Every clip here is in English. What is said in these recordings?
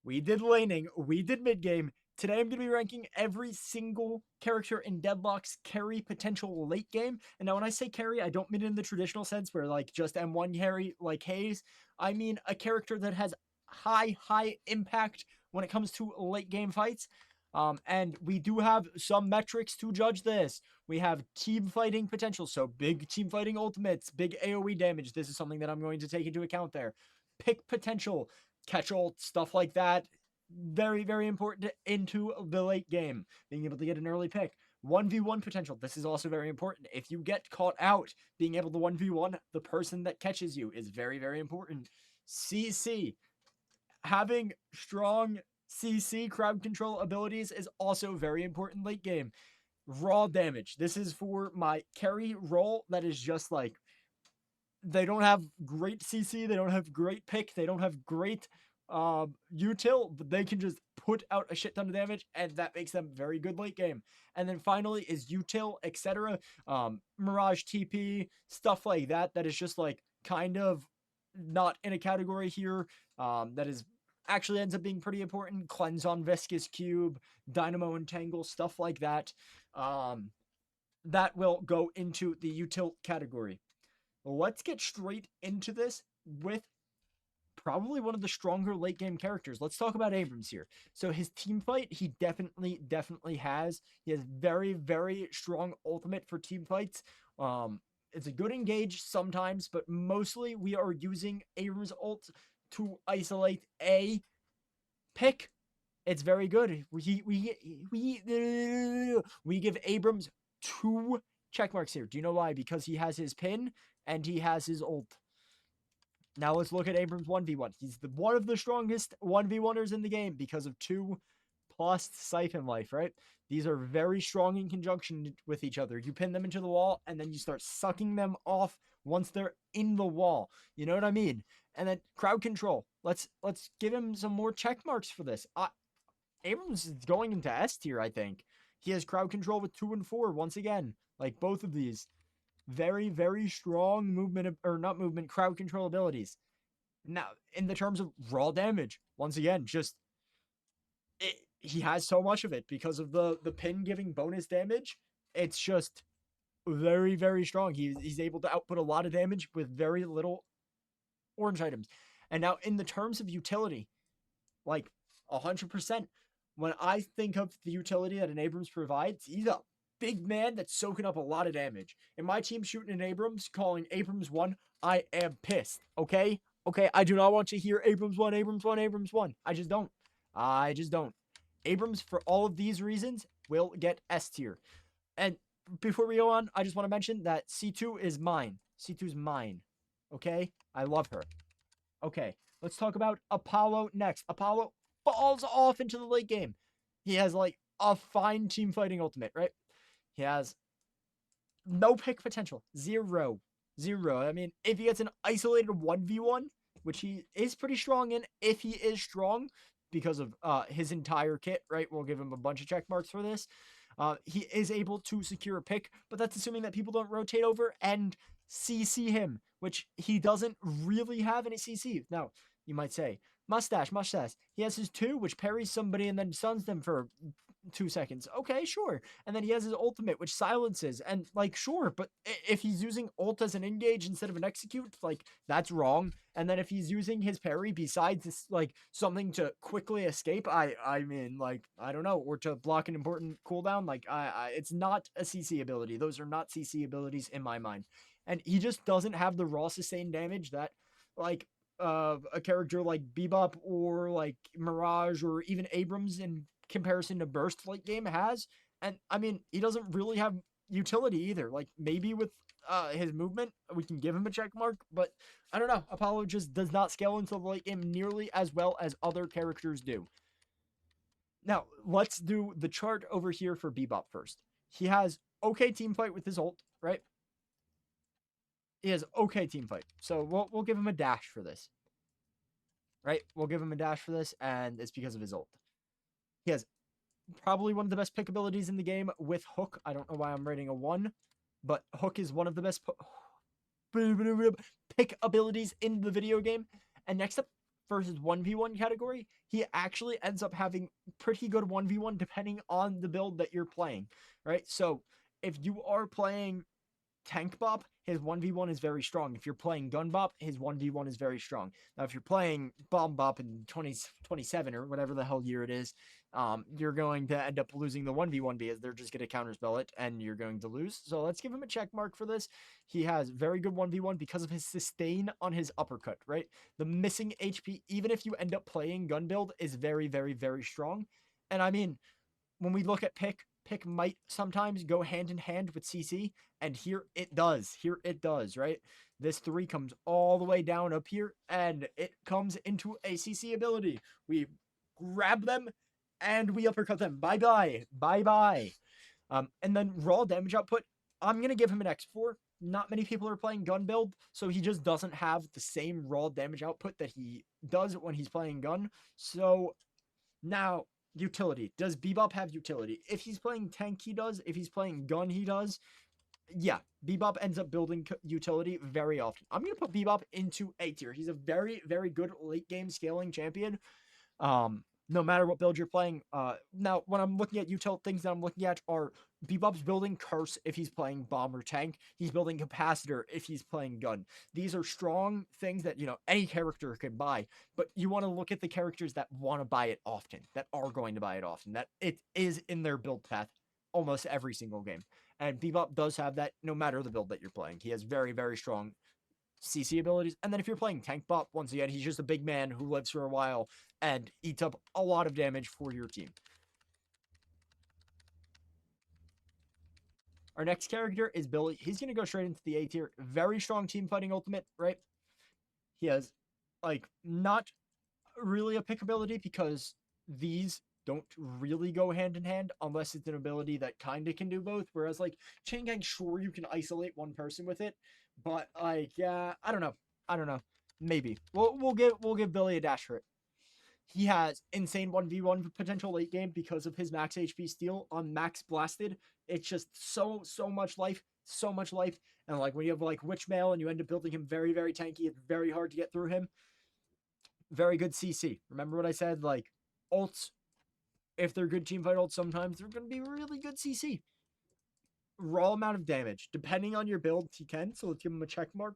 we did laning, we did mid game. Today I'm going to be ranking every single character in Deadlock's carry potential late game. And now when I say carry, I don't mean it in the traditional sense where like just M1 carry like Haze. I mean a character that has high impact when it comes to late game fights. And we do have some metrics to judge this. We have team fighting potential, so big team fighting ultimates, big AoE damage. This is something that I'm going to take into account there. Pick potential, catch ult, stuff like that. Very important into the late game. Being able to get an early pick. 1v1 potential. This is also very important. If you get caught out, being able to 1v1 the person that catches you is very important. CC. Having strong CC crowd control abilities is also very important late game. Raw damage. This is for my carry role that is just like they don't have great CC, they don't have great pick, they don't have great util, but they can just put out a shit ton of damage, and that makes them very good late game. And then finally is util, etc. Mirage TP, stuff like that. That is just like kind of not in a category here. That is actually ends up being pretty important. Cleanse on Viscous Cube, Dynamo Entangle, stuff like that. That will go into the util category. Let's get straight into this with probably one of the stronger late game characters. Let's talk about Abrams here. So his team fight, he definitely has. He has very strong ultimate for team fights. It's a good engage sometimes, but mostly we are using Abrams ult to isolate a pick. It's very good. We give Abrams 2 check marks here. Do you know why? Because he has his pin and he has his ult. Now let's look at Abrams 1v1. He's one of the strongest 1v1ers in the game because of 2+ Siphon Life, right? These are very strong in conjunction with each other. You pin them into the wall, and then you start sucking them off once they're in the wall. You know what I mean? And then crowd control. Let's give him some more check marks for this. Abrams is going into S tier, I think. He has crowd control with 2 and 4 once again. Like both of these. Very strong movement, or not movement, crowd control abilities. Now, in the terms of raw damage, once again, just he has so much of it because of the pin giving bonus damage. It's just very strong. He's able to output a lot of damage with very little orange items. And now, in the terms of utility, like 100%, when I think of the utility that an Abrams provides, he's a big man that's soaking up a lot of damage. And my team shooting an Abrams, calling Abrams 1, I am pissed. Okay? Okay, I do not want to hear Abrams 1, Abrams 1, Abrams 1. I just don't. Abrams, for all of these reasons, will get S tier. And before we go on, I just want to mention that C2 is mine. C2 is mine. Okay? I love her. Okay, let's talk about Apollo next. Apollo falls off into the late game. He has like a fine team fighting ultimate, right? He has no pick potential. Zero. I mean, if he gets an isolated 1v1, which he is pretty strong in, if he is strong because of his entire kit, right? We'll give him a bunch of check marks for this. He is able to secure a pick, but that's assuming that people don't rotate over and CC him, which he doesn't really have any CC. Now, you might say, mustache. He has his 2, which parries somebody and then stuns them for 2 seconds. Okay, sure. And then he has his ultimate, which silences. And, like, sure, but if he's using ult as an engage instead of an execute, like, that's wrong. And then if he's using his parry besides this, like, something to quickly escape, I mean, like, I don't know, or to block an important cooldown, like, it's not a CC ability. Those are not CC abilities in my mind. And he just doesn't have the raw sustained damage that, like, a character like Bebop or like Mirage or even Abrams in comparison to Burst late game has. And I mean, he doesn't really have utility either. Like maybe with his movement, we can give him a check mark, but I don't know. Apollo just does not scale into the late game nearly as well as other characters do. Now, let's do the chart over here for Bebop first. He has okay team fight with his ult, right? He has okay team fight. So we'll give him a dash for this. Right? We'll give him a dash for this, and it's because of his ult. He has probably one of the best pick abilities in the game with Hook. I don't know why I'm rating a 1, but Hook is one of the best pick abilities in the video game. And next up, versus 1v1 category, he actually ends up having pretty good 1v1 depending on the build that you're playing, right? So if you are playing Tank Bop, his 1v1 is very strong. If you're playing Gun Bop, his 1v1 is very strong. Now, if you're playing Bomb Bop in 2027 or whatever the hell year it is, you're going to end up losing the 1v1 because they're just going to counterspell it and you're going to lose. So let's give him a check mark for this. He has very good 1v1 because of his sustain on his uppercut, right? The missing HP, even if you end up playing Gun build, is very, very, very strong. And I mean, when we look at pick might sometimes go hand in hand with CC, and here it does. Here it does, right? This 3 comes all the way down up here, and it comes into a CC ability. We grab them, and we uppercut them. Bye-bye. Bye-bye. And then raw damage output, I'm going to give him an X4. Not many people are playing gun build, so he just doesn't have the same raw damage output that he does when he's playing gun. So now, utility. Does Bebop have utility? If he's playing tank, he does. If he's playing gun, he does. Yeah, Bebop ends up building utility very often. I'm going to put Bebop into A tier. He's a very, very good late game scaling champion. No matter what build you're playing. Now, when I'm looking at util, things that I'm looking at are Bebop's building Curse if he's playing Bomb or Tank. He's building Capacitor if he's playing Gun. These are strong things that, any character can buy, but you want to look at the characters that want to buy it often, that are going to buy it often, that it is in their build path almost every single game. And Bebop does have that no matter the build that you're playing. He has very, very strong CC abilities. And then if you're playing Tank Bop, once again, he's just a big man who lives for a while and eats up a lot of damage for your team. Our next character is Billy. He's going to go straight into the A tier. Very strong team fighting ultimate, right? He has, not really a pick ability because these don't really go hand in hand unless it's an ability that kind of can do both. Whereas, Chain Gang, sure, you can isolate one person with it, but, I don't know. Maybe. We'll give Billy a dash for it. He has insane 1v1 potential late game because of his max HP steal on max blasted. It's just so much life, so much life. And when you have Witchmail and you end up building him very, very tanky, it's very hard to get through him. Very good CC. Remember what I said? Ults, if they're good teamfight ults, sometimes they're going to be really good CC. Raw amount of damage. Depending on your build, he can. So let's give him a check mark.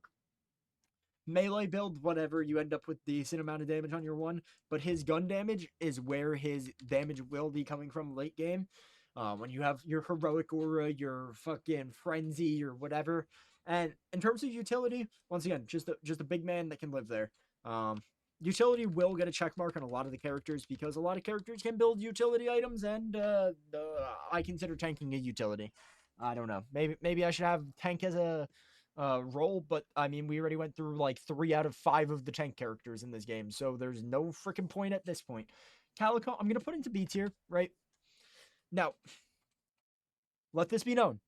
Melee build, whatever, you end up with decent amount of damage on your one, but his gun damage is where his damage will be coming from late game. When you have your heroic aura, your fucking frenzy, or whatever. And in terms of utility, once again, just a big man that can live there. Utility will get a check mark on a lot of the characters because a lot of characters can build utility items, and I consider tanking a utility. I don't know. Maybe I should have tank as a role, but I mean, we already went through 3 out of 5 of the tank characters in this game, so there's no freaking point at this point. Calico, I'm gonna put into B tier, right? Now, let this be known.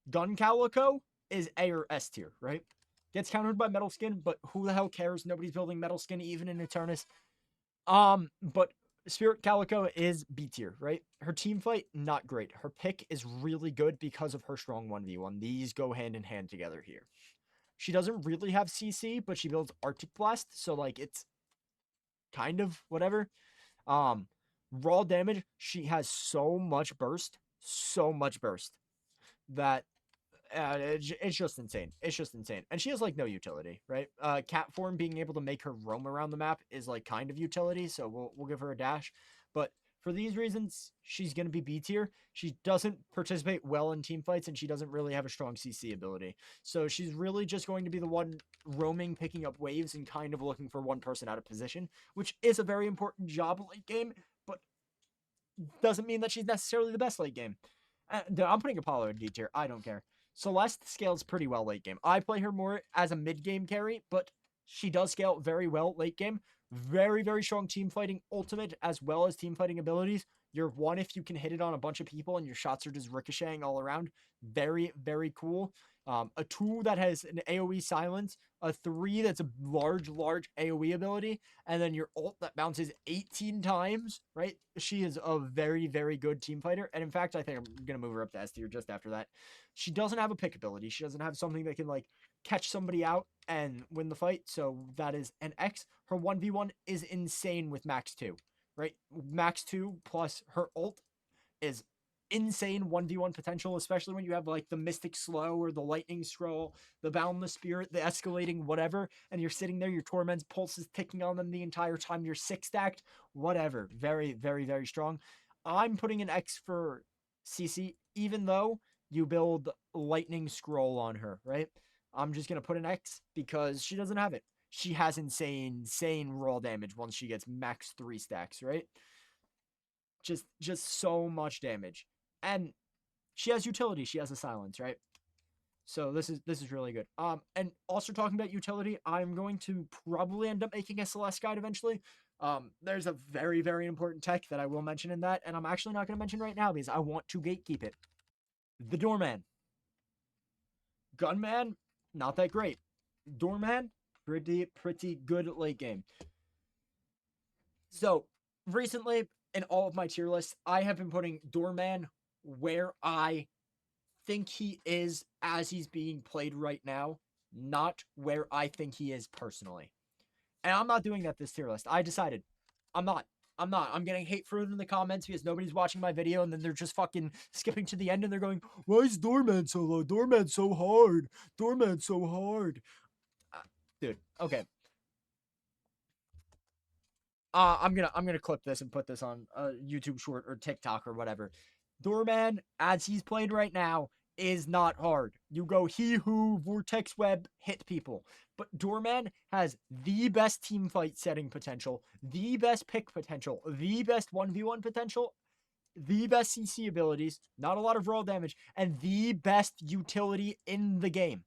Gun Calico is A or S tier, right? Gets countered by Metal Skin, but who the hell cares? Nobody's building Metal Skin even in Infernus. But Spirit Calico is B tier, right? Her team fight, not great. Her pick is really good because of her strong 1v1. These go hand in hand together here. She doesn't really have CC, but she builds Arctic Blast, so it's kind of whatever. Raw damage, she has so much burst that it's just insane. It's just insane. And she has no utility, right? Cat form being able to make her roam around the map is kind of utility, so we'll give her a dash. But for these reasons, she's going to be B tier. She doesn't participate well in team fights, and she doesn't really have a strong CC ability. So she's really just going to be the one roaming, picking up waves, and kind of looking for one person out of position, which is a very important job late game, but doesn't mean that she's necessarily the best late game. I'm putting Apollo in D tier. I don't care. Celeste scales pretty well late game. I play her more as a mid-game carry, but she does scale very well late game. Very, very strong team fighting ultimate as well as team fighting abilities. You're one if you can hit it on a bunch of people and your shots are just ricocheting all around. Very, very cool. A 2 that has an AoE silence, a 3 that's a large AoE ability, and then your ult that bounces 18 times, right? She is a very, very good team fighter. And in fact, I think I'm going to move her up to S tier just after that. She doesn't have a pick ability. She doesn't have something that can catch somebody out and win the fight. So that is an X. Her 1v1 is insane with max 2, right? Max 2 plus her ult is insane 1v1 potential, especially when you have like the Mystic Slow or the Lightning Scroll, the Boundless Spirit, the Escalating whatever, and you're sitting there, your Torment's pulse is ticking on them the entire time, you're 6-stacked, whatever. Very, very, very strong. I'm putting an X for CC, even though you build Lightning Scroll on her, right? I'm just going to put an X because she doesn't have it. She has insane raw damage once she gets max 3 stacks, right? Just so much damage. And she has utility. She has a silence, right? So this is really good. And also talking about utility, I'm going to probably end up making a Celeste guide eventually. There's a very, very important tech that I will mention in that, and I'm actually not going to mention right now because I want to gatekeep it. The Doorman. Gunman, not that great. Doorman, pretty good at late game. So recently, in all of my tier lists, I have been putting Doorman where I think he is as he's being played right now, not where I think he is personally. And I'm not doing that this tier list. I decided I'm not. I'm getting hate for it in the comments because nobody's watching my video and then they're just fucking skipping to the end and they're going, why is Doorman so low? Doorman's so hard. Doorman's so hard. Dude, okay. I'm gonna clip this and put this on a YouTube short or TikTok or whatever. Doorman, as he's played right now, is not hard. You go he who vortex web hit people. But Doorman has the best team fight setting potential, the best pick potential, the best 1v1 potential, the best CC abilities, not a lot of raw damage, and the best utility in the game.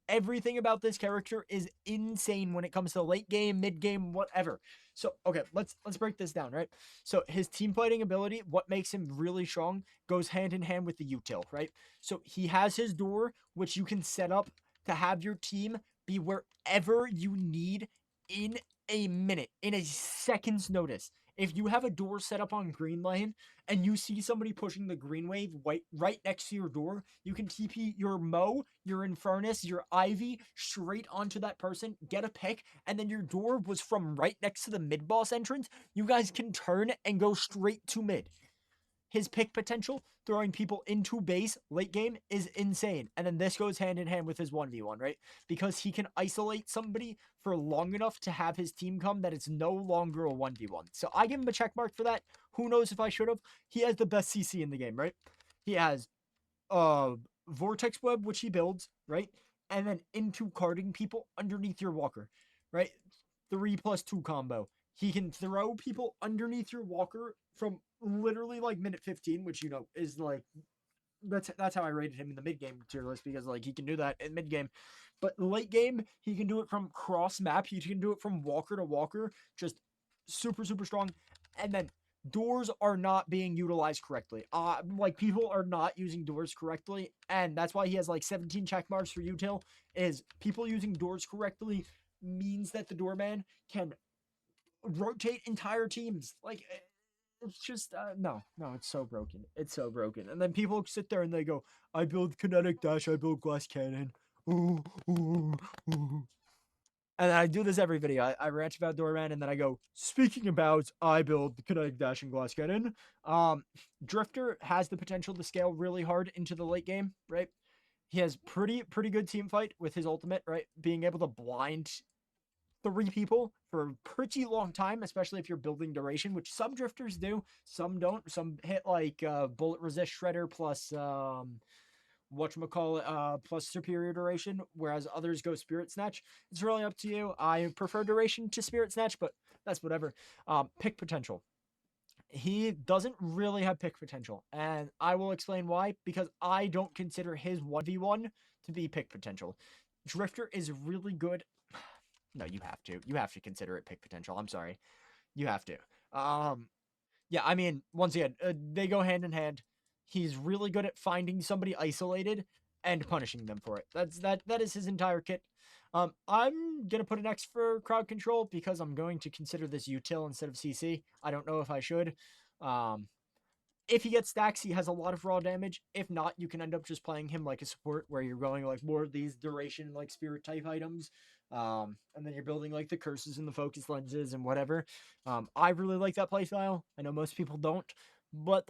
Everything about this character is insane when it comes to late game, mid game, whatever. So, okay, let's break this down, right? So his team fighting ability, what makes him really strong, goes hand in hand with the util, right? So he has his door, which you can set up to have your team be wherever you need in a minute, in a second's notice. If you have a door set up on green lane and you see somebody pushing the green wave right next to your door, you can TP your Mo, your Infernus, your Ivy straight onto that person, get a pick, and then your door was from right next to the mid boss entrance. You guys can turn and go straight to mid. His pick potential, throwing people into base late game, is insane. And then this goes hand in hand with his 1v1, right? Because he can isolate somebody for long enough to have his team come that it's no longer a 1v1. So I give him a check mark for that. Who knows if I should have? He has the best CC in the game, right? He has Vortex Web, which he builds, right? And then into carding people underneath your walker, right? 3+2 combo. He can throw people underneath your walker from literally like minute 15, which, you know, is like, that's how I rated him in the mid game tier list, because like he can do that in mid game. But late game, he can do it from cross map. He can do it from walker to walker. Just super strong. And then doors are not being utilized correctly. Like people are not using doors correctly, and that's why he has like 17 check marks for util. Is people using doors correctly means that the doorman can rotate entire teams. Like it's just no, it's so broken. It's so broken. And then people sit there and they go, I build kinetic dash, I build glass cannon. Ooh, ooh, ooh. And I do this every video. I rant about Doorman, and then I go, speaking about, I build the kinetic dash and glass cannon. Drifter has the potential to scale really hard into the late game, right? He has pretty good team fight with his ultimate, right? Being able to blind 3 people for a pretty long time, especially if you're building duration, which some drifters do, some don't. Some hit like bullet resist shredder plus whatchamacallit, plus superior duration, whereas others go spirit snatch. It's really up to you. I prefer duration to spirit snatch, but that's whatever. Pick potential. He doesn't really have pick potential, and I will explain why, because I don't consider his 1v1 to be pick potential. Drifter is really good. No, you have to. You have to consider it pick potential. I'm sorry. You have to. Yeah, I mean, once again, they go hand in hand. He's really good at finding somebody isolated and punishing them for it. That is his entire kit. I'm gonna put an X for crowd control because I'm going to consider this util instead of CC. I don't know if I should. if he gets stacks, he has a lot of raw damage. If not, you can end up just playing him like a support where you're going like more of these duration like spirit type items. And then you're building like the curses and the focus lenses and whatever. I really like that playstyle. I know most people don't, but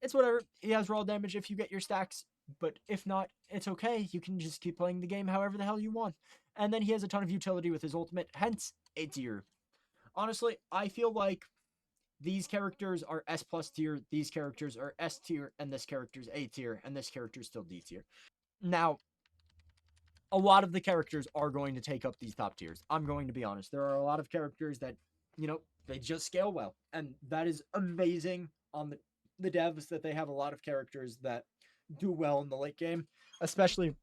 it's whatever. He has raw damage if you get your stacks, but if not, it's okay. You can just keep playing the game however the hell you want. And then he has a ton of utility with his ultimate, hence A tier. Honestly, I feel like these characters are S plus tier, these characters are S tier, and this character's A tier, and this character's still D tier. Now, a lot of the characters are going to take up these top tiers. I'm going to be honest. There are a lot of characters that, they just scale well. And that is amazing on the devs that they have a lot of characters that do well in the late game, especially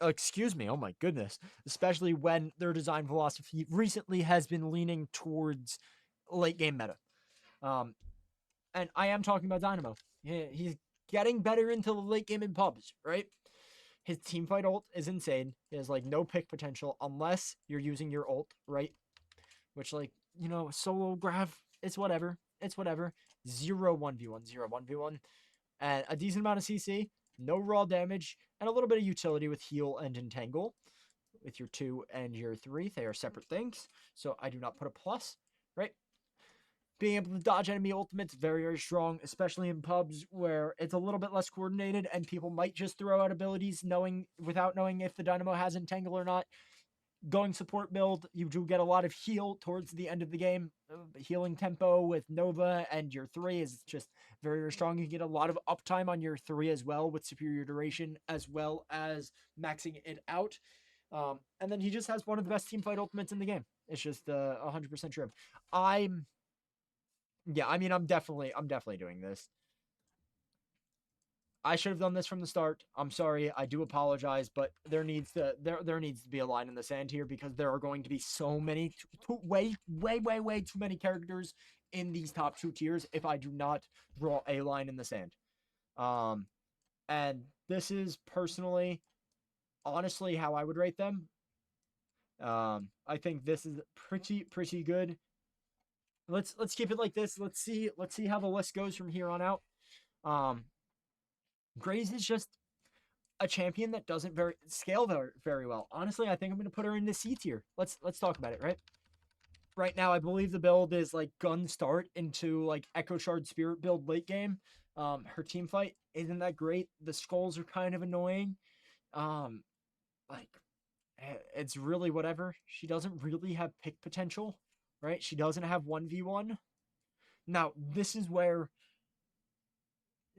excuse me, oh my goodness, especially when their design philosophy recently has been leaning towards late game meta. And I am talking about Dynamo. He's getting better into the late game in pubs, right? His teamfight ult is insane. He has like no pick potential unless you're using your ult, right? Which solo grab, it's whatever. It's whatever. 0 1v1, 0 1v1. And a decent amount of CC, no raw damage, and a little bit of utility with heal and entangle. With your 2 and your 3, they are separate things. So I do not put a plus, right? Being able to dodge enemy ultimates, very, very strong, especially in pubs where it's a little bit less coordinated and people might just throw out abilities without knowing if the Dynamo has entangle or not. Going support build, you do get a lot of heal towards the end of the game. Healing tempo with Nova and your 3 is just very, very strong. You get a lot of uptime on your 3 as well with superior duration, as well as maxing it out. And then he just has one of the best teamfight ultimates in the game. It's just 100% true. I'm definitely doing this. I should have done this from the start. I'm sorry. I do apologize, but there needs to be a line in the sand here because there are going to be so many, way too many characters in these top 2 tiers if I do not draw a line in the sand. And this is personally, honestly, how I would rate them. I think this is pretty good. Let's keep it like this. Let's see how the list goes from here on out. Graze is just a champion that doesn't scale very well. Honestly, I think I'm going to put her into C tier. Let's talk about it, right? Right now, I believe the build is like gun start into like Echo Shard Spirit build late game. Her team fight isn't that great. The skulls are kind of annoying. It's really whatever. She doesn't really have pick potential, right? She doesn't have 1v1. Now, this is where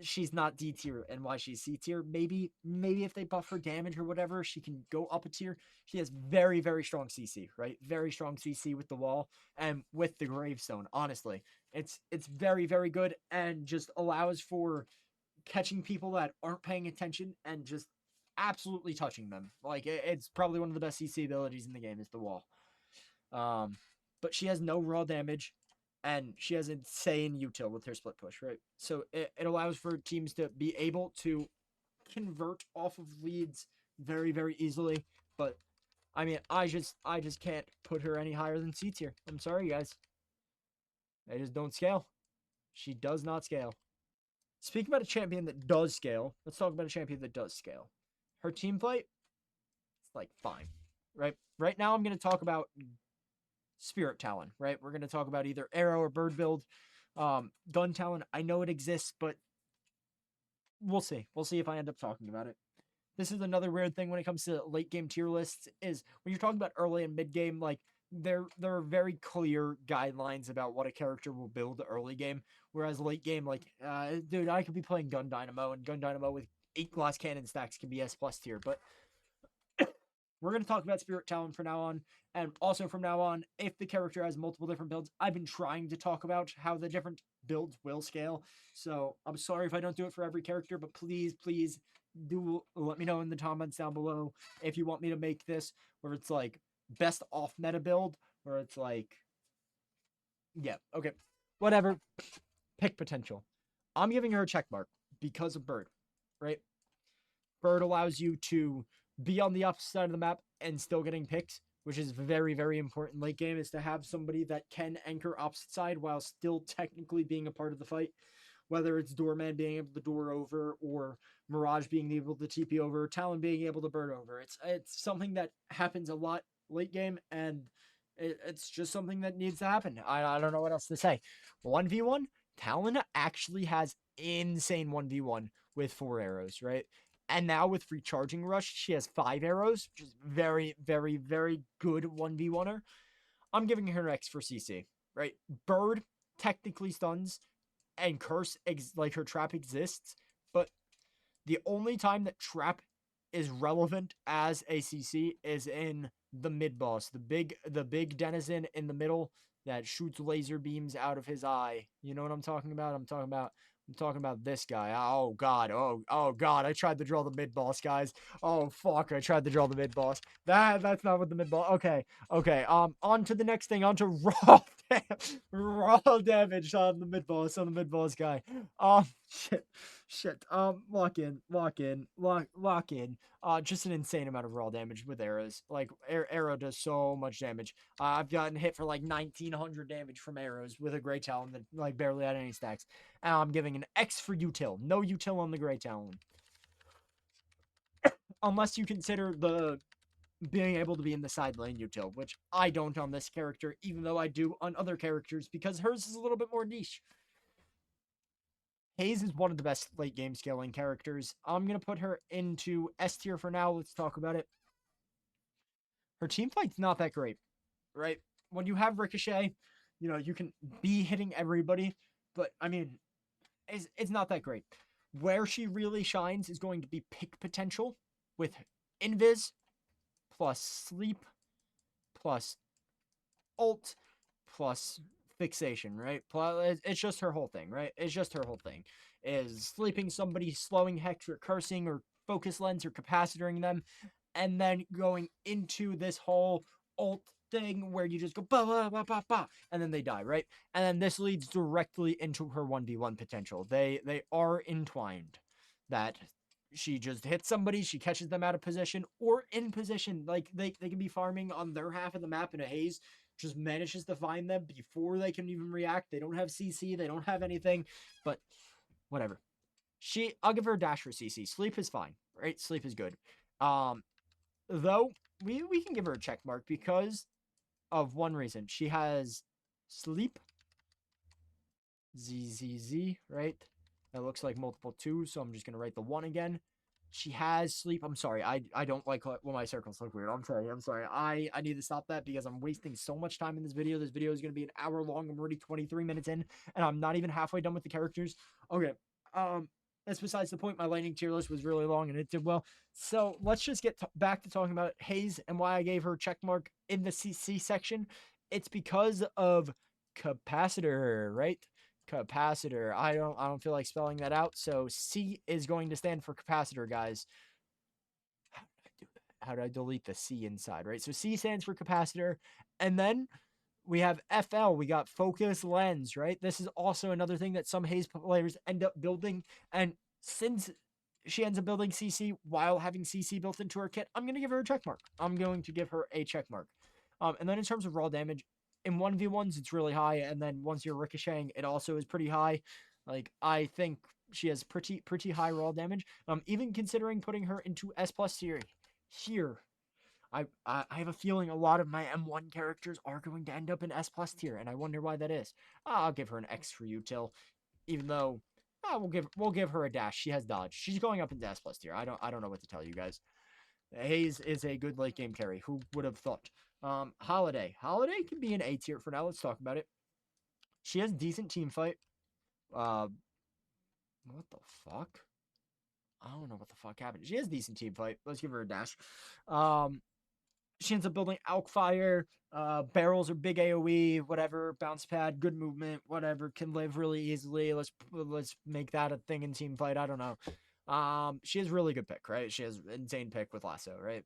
she's not D tier and why she's C tier. Maybe if they buff her damage or whatever, she can go up a tier. She has very, very strong CC, right? Very strong CC with the wall and with the gravestone. Honestly, it's very, very good and just allows for catching people that aren't paying attention and just absolutely touching them. Like it's probably one of the best CC abilities in the game is the wall. But she has no raw damage. And she has insane util with her split push, right? So it allows for teams to be able to convert off of leads very, very easily. But I mean, I just can't put her any higher than C tier. I'm sorry, guys. They just don't scale. She does not scale. Speaking about a champion that does scale, let's talk about a champion that does scale. Her team fight, it's like fine, right? Right now, I'm going to talk about Spirit Talon, right? We're going to talk about either arrow or bird build. Gun Talon, I know it exists, but we'll see. We'll see if I end up talking about it. This is another weird thing when it comes to late game tier lists is when you're talking about early and mid game, like there are very clear guidelines about what a character will build early game. Whereas late game, like, dude, I could be playing Gun Dynamo and Gun Dynamo with 8 glass cannon stacks can be S plus tier, but we're going to talk about Spirit Talon from now on. And also from now on, if the character has multiple different builds, I've been trying to talk about how the different builds will scale. So I'm sorry if I don't do it for every character, but please do let me know in the comments down below if you want me to make this where it's like best off meta build, where it's like, yeah, okay, whatever. Pick potential. I'm giving her a check mark because of Bird, right? Bird allows you to be on the opposite side of the map and still getting picks, which is very, very important late game, is to have somebody that can anchor opposite side while still technically being a part of the fight, whether it's Doorman being able to door over, or Mirage being able to TP over, Talon being able to bird over. It's something that happens a lot late game, and it's just something that needs to happen. I don't know what else to say. 1v1, Talon actually has insane 1v1 with 4 arrows, right? And now with Recharging Rush, she has 5 arrows, which is very, very, very good 1v1er. I'm giving her an X for CC, right? Bird technically stuns, and Curse, like her trap exists, but the only time that trap is relevant as a CC is in the mid boss, the big denizen in the middle that shoots laser beams out of his eye. You know what I'm talking about? I'm talking about this guy. Oh god. Oh god. I tried to draw the mid boss, guys. Oh fuck. I tried to draw the mid boss. That's not what the mid boss. Okay. Okay. On to the next thing. On to raw damage on the mid boss. On the mid boss guy. Shit. Lock in. Just an insane amount of raw damage with arrows. Like, arrow does so much damage. I've gotten hit for like 1900 damage from arrows with a Grey Talon that like barely had any stacks. And I'm giving an X for util. No util on the Grey Talon. Unless you consider the being able to be in the side lane util, which I don't on this character, even though I do on other characters, because hers is a little bit more niche. Haze is one of the best late game scaling characters. I'm going to put her into S tier for now. Let's talk about it. Her team fight's not that great, right? When you have Ricochet, you know, you can be hitting everybody, but I mean, it's not that great. Where she really shines is going to be pick potential with Invis plus sleep plus ult plus fixation, right? It's just her whole thing, right? It's just her whole thing. Is sleeping somebody, slowing hex, or cursing, or focus lens, or capacitoring them, and then going into this whole ult thing where you just go ba ba ba ba ba, and then they die, right? And then this leads directly into her 1v1 potential. They are entwined. That she just hits somebody, she catches them out of position or in position. Like they can be farming on their half of the map in a haze, just manages to find them before they can even react. They don't have CC, they don't have anything, but whatever. I'll give her a dash for CC. Sleep is fine, right? Sleep is good. Though we can give her a check mark because of one reason. She has sleep, ZZZ, right? That looks like multiple 2s, so I'm just gonna write the 1 again. She has sleep. I'm sorry. I don't like when my circles look weird. I'm sorry. I need to stop that because I'm wasting so much time in this video. This video is going to be an hour long. I'm already 23 minutes in, and I'm not even halfway done with the characters. Okay. That's besides the point. My lightning tier list was really long, and it did well. So let's just get back to talking about Haze and why I gave her check mark in the CC section. It's because of capacitor, right? Capacitor. I don't feel like spelling that out. So C is going to stand for capacitor, guys. How did I do that? How do I delete the C inside, right? So C stands for capacitor. And then we have FL. We got focus lens, right? This is also another thing that some Haze players end up building. And since she ends up building CC while having CC built into her kit, I'm going to give her a check mark. I'm going to give her a check mark. And then in terms of raw damage, in 1v1s, it's really high, and then once you're ricocheting, it also is pretty high. Like, I think she has pretty high raw damage. Even considering putting her into S+ tier here, I have a feeling a lot of my M1 characters are going to end up in S+ tier, and I wonder why that is. I'll give her an X for util, even though we'll give her a dash. She has dodge. She's going up into S+ tier. I don't know what to tell you guys. Haze is a good late game carry. Who would have thought? Holliday. Holliday can be an A tier for now. Let's talk about it. She has decent team fight. What the fuck? I don't know what the fuck happened. She has decent team fight. Let's give her a dash. She ends up building Alkfire. Barrels are big AoE, whatever. Bounce pad, good movement, whatever. Can live really easily. Let's make that a thing in team fight. I don't know. She has really good pick, right? She has insane pick with lasso, right?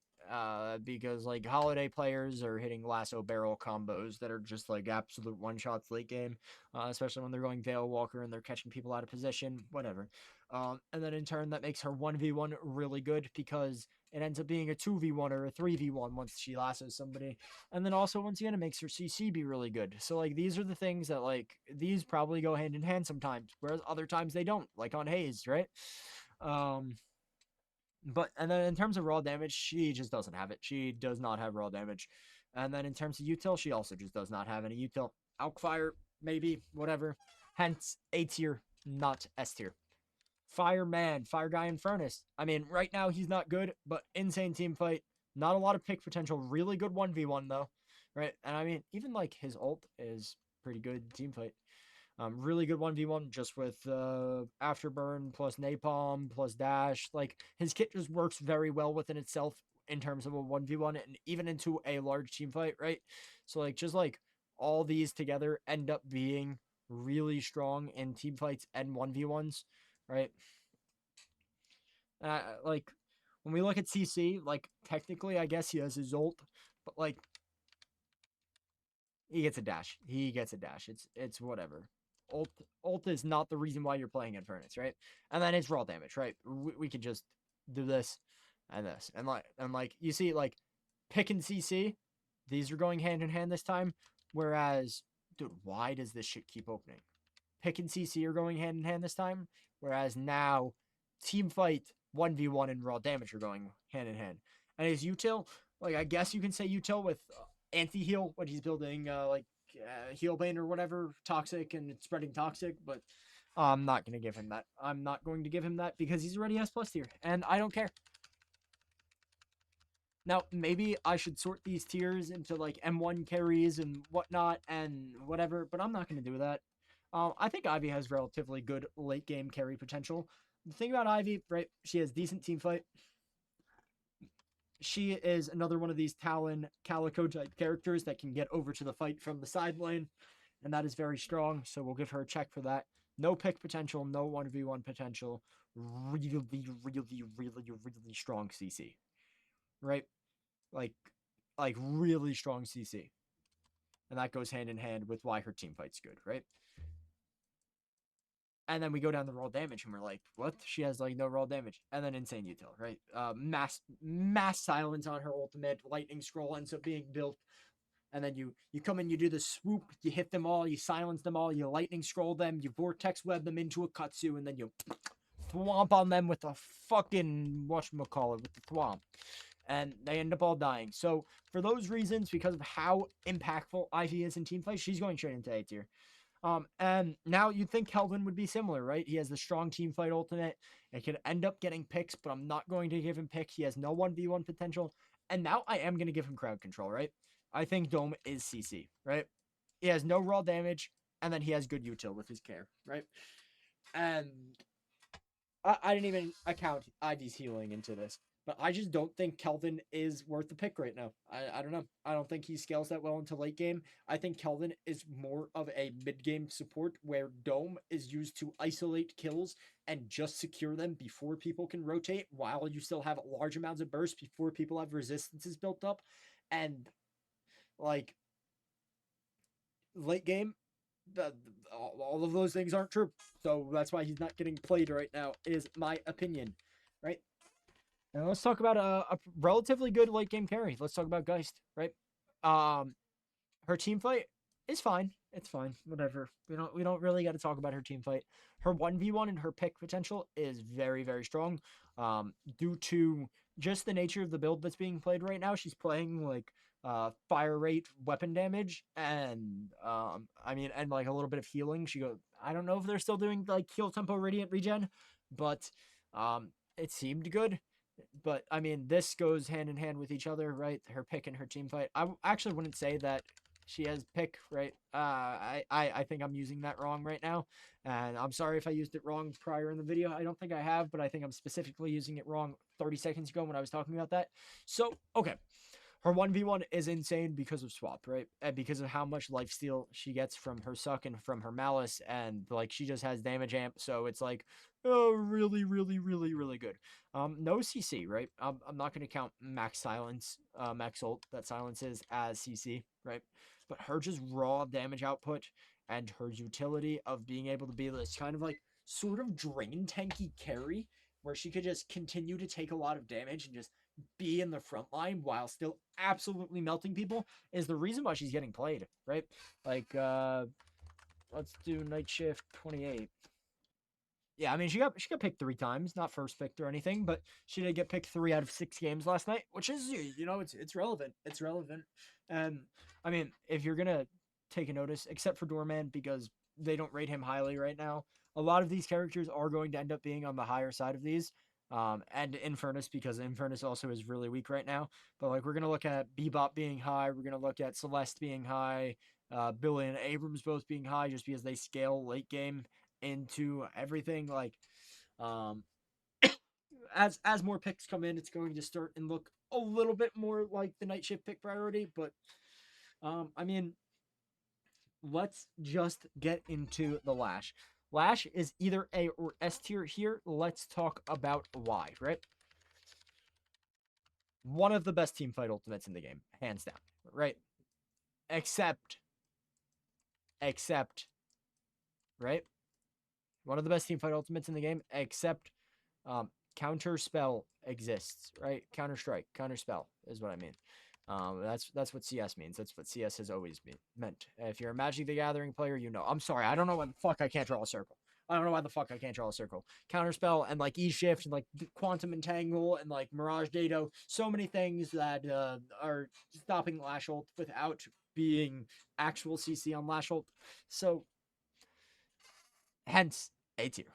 because like Holliday players are hitting lasso barrel combos that are just like absolute one shots late game, especially when they're going Veil Walker and they're catching people out of position, whatever. And then in turn, that makes her 1v1 really good because it ends up being a 2v1 or a 3v1 once she lassos somebody. And then also, once again, it makes her CC be really good. So, like, these are the things that, like, these probably go hand in hand sometimes, whereas other times they don't, like on Haze, right? But, and then in terms of raw damage, she just doesn't have it. She does not have raw damage. And then in terms of util, she also just does not have any util. Alkfire, maybe, whatever. Hence, A tier, not S tier. Fireman, Fire Guy Infernus. I mean, right now he's not good, but insane team fight. Not a lot of pick potential. Really good 1v1 though, right? And I mean, even like his ult is pretty good team fight. Really good 1v1 just with Afterburn plus Napalm plus Dash. Like his kit just works very well within itself in terms of a 1v1 and even into a large team fight, right? So like just like all these together end up being really strong in team fights and 1v1s, right? Like when we look at CC, like technically I guess he has his ult, but like he gets a dash. He gets a dash. It's whatever. Ult is not the reason why you're playing Infernus, right? And then it's raw damage, right? We could just do this and this. And like you see, like pick and CC, these are going hand in hand this time. Whereas, dude, why does this shit keep opening? Pick and CC are going hand in hand this time. Whereas now, team fight 1v1 and raw damage are going hand in hand. And his util, like I guess you can say util with anti-heal when he's building Healbane or whatever, toxic and it's spreading toxic, but I'm not going to give him that. I'm not going to give him that because he's already S+ tier, and I don't care. Now, maybe I should sort these tiers into like M1 carries and whatnot and whatever, but I'm not going to do that. I think Ivy has relatively good late game carry potential. The thing about Ivy, right, she has decent team fight. She is another one of these Talon, Calico type characters that can get over to the fight from the side lane, and that is very strong, so we'll give her a check for that. No pick potential, no 1v1 potential. Really, really strong CC. Right? Like really strong CC. And that goes hand in hand with why her team fight's good, right? And then we go down the raw damage and we're like, what? She has like no raw damage. And then insane util, right? Mass silence on her ultimate. Lightning scroll ends up being built. And then you come in, you do the swoop, you hit them all, you silence them all, you lightning scroll them, you vortex web them into a kutsu, and then you thwomp on them with a fucking whatchamacallit, with the thwomp. And they end up all dying. So for those reasons, because of how impactful Ivy is in team fight, she's going straight into A tier. And now you'd think Kelvin would be similar, right? He has the strong team fight ultimate. It could end up getting picks, but I'm not going to give him pick. He has no 1v1 potential. And now I am going to give him crowd control, right? I think Dome is CC, right? He has no raw damage, and then he has good util with his care, right? And I didn't even account Ivy's healing into this. But I just don't think Kelvin is worth the pick right now. I don't know. I don't think he scales that well into late game. I think Kelvin is more of a mid-game support where Dome is used to isolate kills and just secure them before people can rotate while you still have large amounts of burst before people have resistances built up. And like late game, all of those things aren't true. So that's why he's not getting played right now, is my opinion, right? And let's talk about a relatively good late game carry. Let's talk about Geist, right? Her team fight is fine. It's fine. Whatever. We don't really got to talk about her team fight. Her 1v1 and her pick potential is very, very strong. Due to just the nature of the build that's being played right now. She's playing like fire rate weapon damage and I mean and like a little bit of healing. I don't know if they're still doing like heal tempo radiant regen, but it seemed good. But I mean, this goes hand in hand with each other, right? Her pick and her team fight. I actually wouldn't say that she has pick, right? I think I'm using that wrong right now, and I'm sorry if I used it wrong prior in the video. I don't think I have, but I think I'm specifically using it wrong 30 seconds ago when I was talking about that. So okay, Her 1v1 is insane because of swap, right? And because of how much lifesteal she gets from her suck and from her malice, and like she just has damage amp, so it's like, oh, really, really, really, really good. No CC, right? I'm not gonna count max silence, max ult that silences as CC, right? But her just raw damage output and her utility of being able to be this kind of like sort of drain tanky carry where she could just continue to take a lot of damage and just be in the front line while still absolutely melting people is the reason why she's getting played, right? Like, let's do Night Shift 28. Yeah, I mean she got picked 3 times, not first picked or anything, but she did get picked 3 out of 6 games last night, which is, you know, it's relevant. It's relevant. And I mean, if you're gonna take a notice, except for Doorman because they don't rate him highly right now, a lot of these characters are going to end up being on the higher side of these. And Infernus because Infernus also is really weak right now. But like we're gonna look at Bebop being high, we're gonna look at Celeste being high, Billy and Abrams both being high just because they scale late game into everything. Like um as more picks come in, it's going to start and look a little bit more like the night shift pick priority. But I mean, let's just get into the Lash. Lash is either A or S tier here. Let's talk about why, right? One of the best team fight ultimates in the game, hands down, right? Except, right? One of the best team fight ultimates in the game, except counter spell exists, right? Counter strike, counter spell is what I mean. That's what CS means. That's what CS has always meant. If you're a Magic the Gathering player, you know. I'm sorry, I don't know why the fuck I can't draw a circle. I don't know why the fuck I can't draw a circle. Counterspell and like E-shift and like quantum entangle and like Mirage Dado. So many things that are stopping Lash ult without being actual CC on Lash ult. So hence A tier.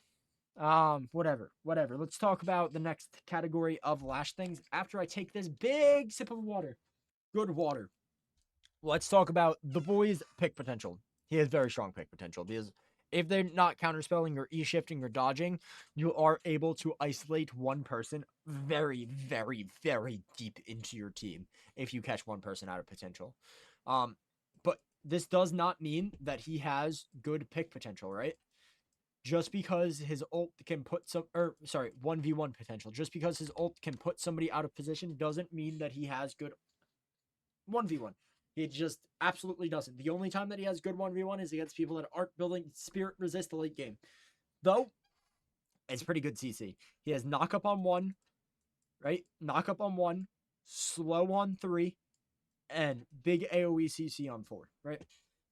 Whatever. Let's talk about the next category of Lash things after I take this big sip of water. Good water. Let's talk about the boy's pick potential. He has very strong pick potential because if they're not counterspelling or e-shifting or dodging, you are able to isolate one person very, very, very deep into your team if you catch one person out of potential. But this does not mean that he has good pick potential, right? Just because his ult can put 1v1 potential. Just because his ult can put somebody out of position doesn't mean that he has good 1v1. He just absolutely doesn't. The only time that he has good 1v1 is against people that aren't building spirit resist the late game. Though, it's pretty good CC. He has knock up on 1, right? Knock up on 1, slow on 3, and big AoE CC on 4, right?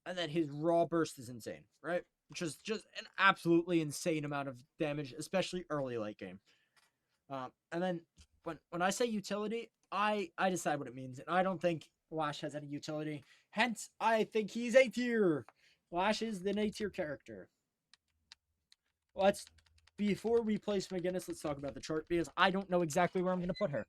And then his raw burst is insane, right? Which is just an absolutely insane amount of damage, especially early late game. And then when I say utility, I decide what it means, and I don't think Lash has any utility. Hence, I think he's A tier. Lash is an A tier character. Before we place McGinnis, let's talk about the chart because I don't know exactly where I'm gonna put her.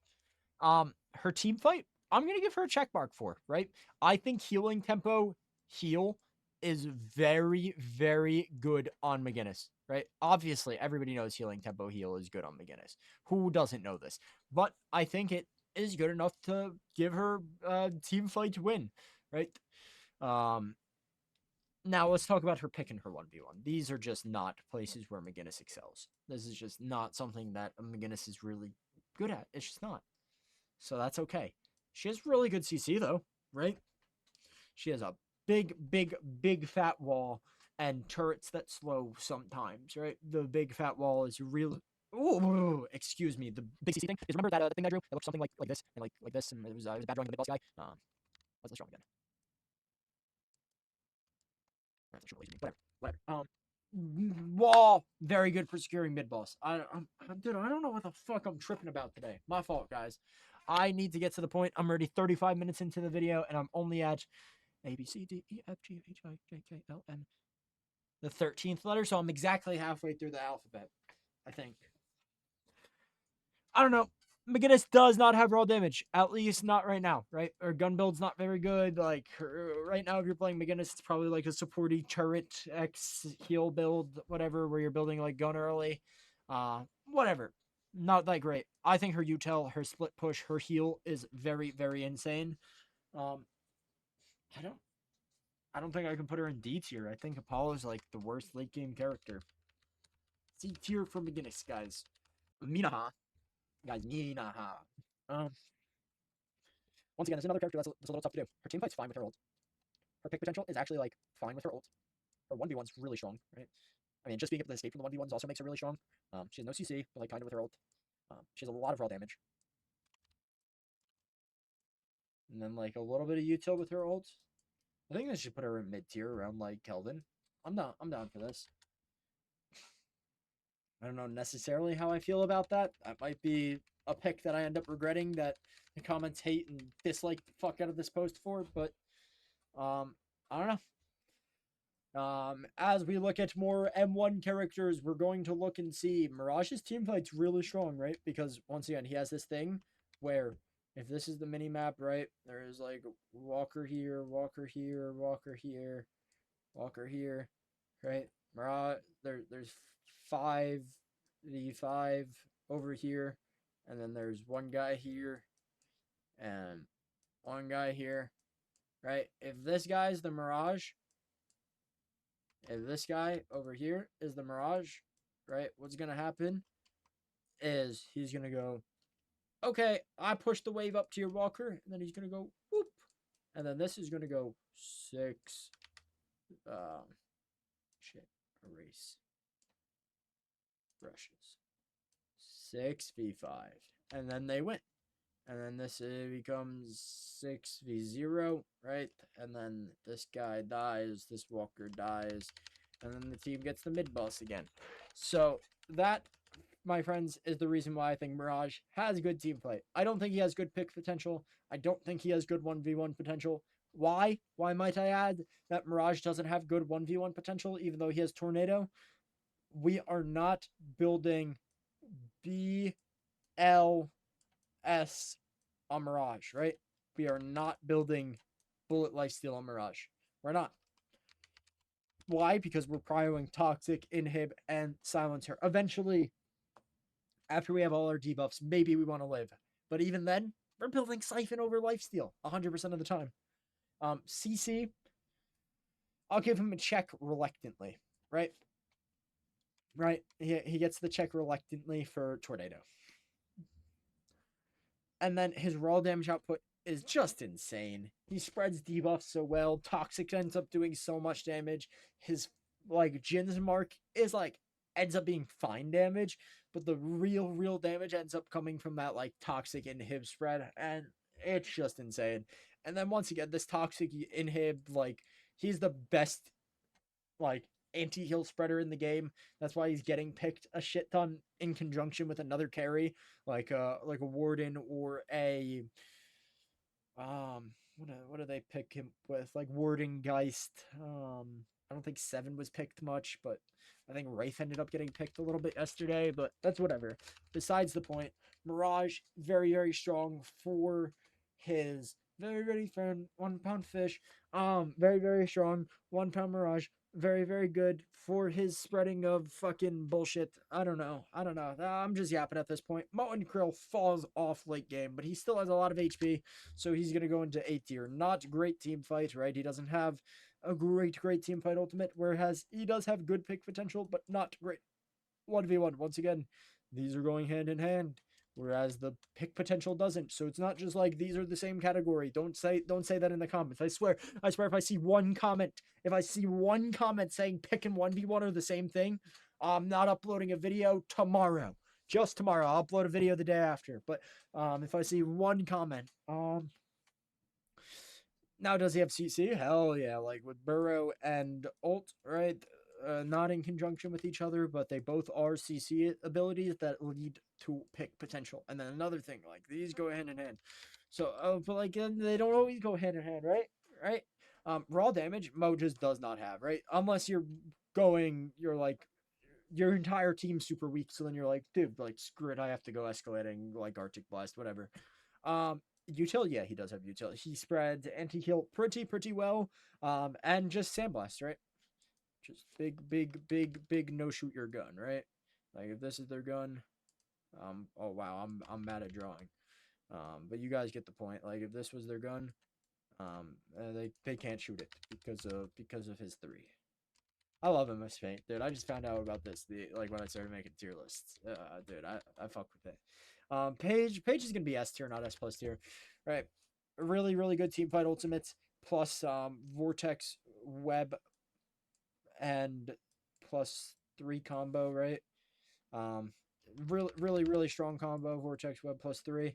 Her team fight, I'm gonna give her a check mark for, right? I think healing tempo heal is very, very good on McGinnis, right? Obviously, everybody knows healing tempo heal is good on McGinnis. Who doesn't know this? But I think it is good enough to give her team fight to win, right? Now let's talk about her pick and her 1v1. These are just not places where McGinnis excels. This is just not something that McGinnis is really good at. It's just not. So that's okay. She has really good CC though, right? She has a big, big, big fat wall and turrets that slow sometimes, right? The big fat wall is really. Oh, excuse me. The big CC thing is, remember that thing I drew that looked something like this and like this, and it was a bad drawing of the mid boss guy. Let's draw again. Whatever. Wall, very good for securing mid boss. Dude, I don't know what the fuck I'm tripping about today. My fault, guys. I need to get to the point. I'm already 35 minutes into the video, and I'm only at A, B, C, D, E, F, G, H, I, J, K, L, M. The 13th letter, so I'm exactly halfway through the alphabet, I think. I don't know. McGinnis does not have raw damage, at least not right now, right? Her gun build's not very good. Like, right now, if you're playing McGinnis, it's probably like a supporty turret X heal build, whatever, where you're building like gun early. Whatever. not that great. I think her util, her split push, her heal is very, very insane. Um, I don't I don't think I can put her in D tier. I think Apollo's like the worst late game character. C tier for McGinnis, guys. Mina, guys, Mina. Um, Once again, it's another character that's a little tough to do. Her team fight's fine with her ult. Her pick potential is actually like fine with her ult. Her 1v1's really strong, right? I mean, just being able to escape from the 1v1s also makes her really strong. She has no CC, but like kind of with her ult. She has a lot of raw damage. And then like a little bit of util with her ult. I think they should put her in mid tier around like Kelvin. I'm down for this. I don't know necessarily how I feel about that. That might be a pick that I end up regretting that the comments hate and dislike the fuck out of this post for, but I don't know. As we look at more M1 characters, we're going to look and see Mirage's team fight's really strong, right? Because once again, he has this thing where if this is the mini map, right, there's like Walker here, Walker here, Walker here, Walker here, right? Mirage, there's 5v5 over here, and then there's one guy here, and one guy here, right? If this guy's the Mirage, if this guy over here is the Mirage, right, what's going to happen is he's going to go, okay, I pushed the wave up to your Walker, and then he's going to go, whoop. And then this is going to go 6, shit, erase, brushes, 6v5. And then they win. And then this becomes 6v0, right? And then this guy dies, this Walker dies, and then the team gets the mid boss again. So that, my friends, is the reason why I think Mirage has good team play. I don't think he has good pick potential. I don't think he has good 1v1 potential. Why? Why might I add that Mirage doesn't have good 1v1 potential, even though he has Tornado? We are not building BLS on Mirage, right? We are not building Bullet Lifesteal on Mirage. We're not. Why? Because we're prioing Toxic, Inhib, and Silencer. Eventually, after we have all our debuffs, maybe we want to live. But even then, we're building Siphon over Lifesteal 100% of the time. CC, I'll give him a check reluctantly, right? Right? He gets the check reluctantly for Tornado. And then his raw damage output is just insane. He spreads debuffs so well. Toxic ends up doing so much damage. His like Jin's mark is like ends up being fine damage, but the real damage ends up coming from that like toxic inhib spread, and it's just insane. And then once again, this toxic inhib, like he's the best like anti-heal spreader in the game. That's why he's getting picked a shit ton in conjunction with another carry like a Warden or a what do they pick him with? Like Warden, Geist. I don't think 7 was picked much, but I think Wraith ended up getting picked a little bit yesterday, but that's whatever. Besides the point, Mirage, very strong for his very firm 1 pound fish. Very strong 1 pound Mirage. Very good for his spreading of fucking bullshit. I don't know. I'm just yapping at this point. Mo and Krill falls off late game, but he still has a lot of HP, so he's going to go into A tier. Not great team fight, right? He doesn't have a great team fight ultimate, whereas he does have good pick potential, but not great 1v1. Once again, these are going hand in hand, whereas the pick potential doesn't. So it's not just like these are the same category. Don't say that in the comments. I swear if I see one comment saying pick and 1v1 are the same thing, I'm not uploading a video tomorrow. Just tomorrow. I'll upload a video the day after. But if I see one comment, now, does he have CC? Hell yeah, like with Burrow and Ult, right? Not in conjunction with each other, but they both are CC abilities that lead to pick potential. And then another thing, like these go hand in hand. So, but like they don't always go hand in hand, right? Right? Raw damage, Mo just does not have, right? Unless you're like your entire team's super weak, so then you're like, dude, like screw it, I have to go escalating like Arctic Blast, whatever. Util, yeah, he does have util. He spreads anti-heal pretty well. And just Sandblast, right? Just big no shoot your gun, right? Like if this is their gun, Oh wow, I'm mad at drawing. But you guys get the point. Like if this was their gun, they can't shoot it because of his 3. I love him as Paint, dude. I just found out about this like when I started making tier lists. Dude, I fuck with it. Paige is gonna be S tier, not S plus tier, right? A really really good team fight ultimates plus vortex web and +3 combo, right? Um, really strong combo. Vortex web +3.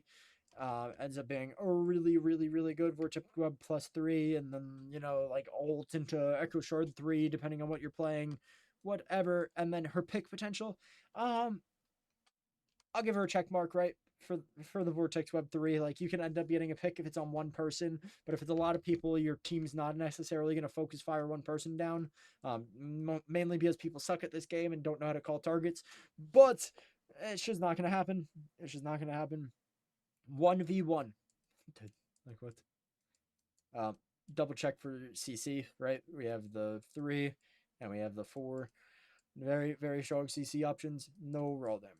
Ends up being a really good Vortex Web +3, and then like ult into Echo Shard 3, depending on what you're playing, whatever. And then her pick potential, I'll give her a check mark, right? For the Vortex Web 3, like you can end up getting a pick if it's on one person, but if it's a lot of people, your team's not necessarily going to focus fire one person down, mainly because people suck at this game and don't know how to call targets. But it's just not going to happen. It's just not going to happen. 1v1. Like what? Double check for CC, right? We have the 3 and we have the 4. Very strong CC options. No raw damage.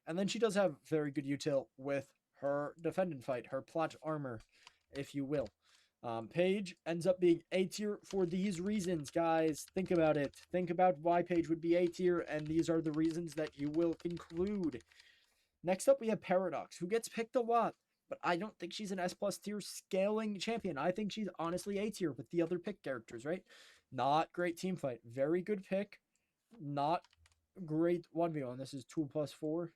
And then she does have very good util with her defendant fight, her plot armor, if you will. Paige ends up being A tier for these reasons, guys. Think about it. Think about why Paige would be A tier, and these are the reasons that you will conclude. Next up, we have Paradox, who gets picked a lot, but I don't think she's an S plus tier scaling champion. I think she's honestly A tier with the other pick characters, right? Not great team fight. Very good pick. Not great 1v1. This is 2+4,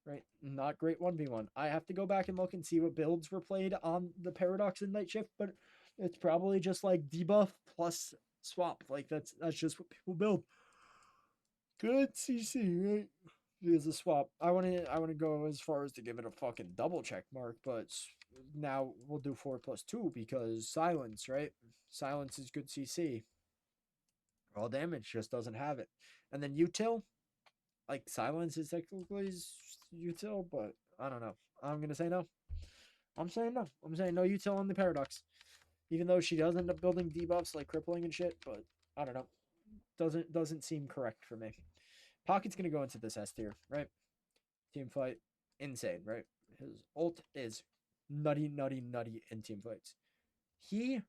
right? Not great 1v1. I have to go back and look and see what builds were played on the Paradox and Night Shift, but it's probably just like debuff plus swap. Like that's just what people build. Good CC, right? Is a swap. I want to go as far as to give it a fucking double check mark, but now we'll do 4+2 because silence, right? Silence is good CC. All damage just doesn't have it. And then util, like silence is technically util, but I don't know. I'm gonna say no. I'm saying no. I'm saying no util on the Paradox. Even though she does end up building debuffs like crippling and shit, but I don't know. Doesn't seem correct for me. Pocket's gonna go into this S tier, right? Team fight, insane, right? His ult is nutty in team fights. He